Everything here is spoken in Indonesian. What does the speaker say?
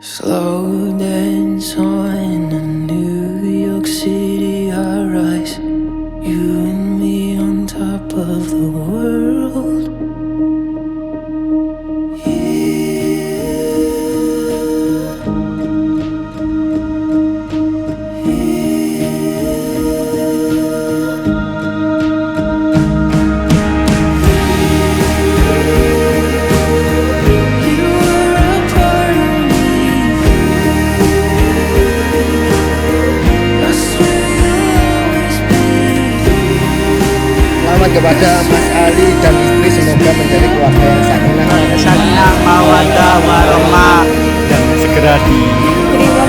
Slow dance on a New York City high rise. You and me on top of the world. Selamat kepada Mas Ali dan istri, semoga menjadi keluarga yang sakinah mawaddah warahmah dan segera di terima